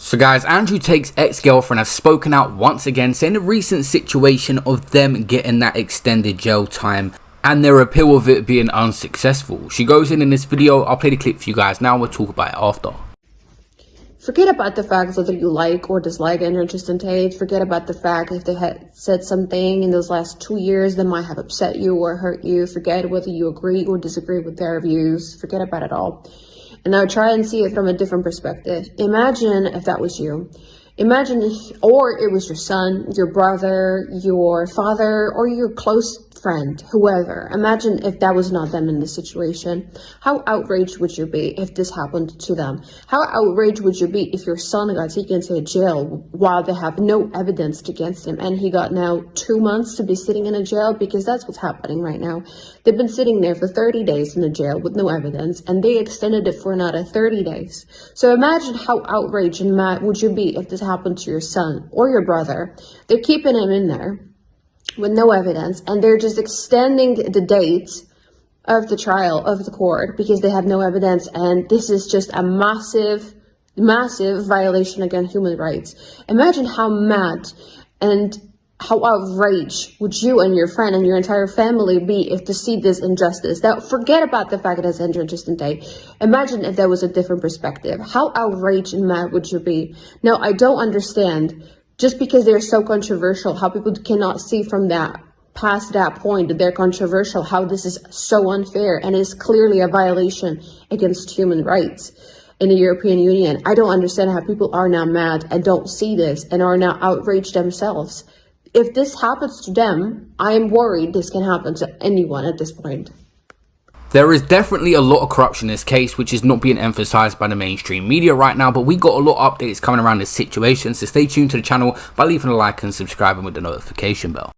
So guys, Andrew Tate's ex-girlfriend has spoken out once again, saying the recent situation of them getting that extended jail time and their appeal of it being unsuccessful. She goes in this video. I'll play the clip for you guys now. We'll talk about it after. Forget about the fact whether you like or dislike Andrew Tate. Forget about the fact if they had said something in those last 2 years that might have upset you or hurt you. Forget whether you agree or disagree with their views. Forget about it all. And now try and see it from a different perspective. Imagine if that was you. Imagine or it was your son, your brother, your father, or your close friend, whoever. Imagine if that was not them in this situation. How outraged would you be if this happened to them? How outraged would you be if your son got taken to jail while they have no evidence against him, and he got now 2 months to be sitting in a jail? Because that's what's happening right now. They've been sitting there for 30 days in a jail with no evidence, and they extended it for another 30 days. So imagine how outraged and mad would you be if this happened to your son or your brother. They're keeping him in there with no evidence, and they're just extending the date of the trial of the court because they have no evidence, and this is just a massive violation against human rights. Imagine how mad and how outraged would you and your friend and your entire family be if to see this injustice. Now, forget about the fact that it's Andrew Tate. Imagine if there was a different perspective. How outraged and mad would you be? Now, I don't understand, just because they're so controversial, how people cannot see from that, past that point, that they're controversial, how this is so unfair and is clearly a violation against human rights in the European Union. I don't understand how people are now mad and don't see this and are now outraged themselves. If this happens to them, I am worried this can happen to anyone at this point. There is definitely a lot of corruption in this case, which is not being emphasized by the mainstream media right now, but we got a lot of updates coming around this situation, so stay tuned to the channel by leaving a like and subscribing with the notification bell.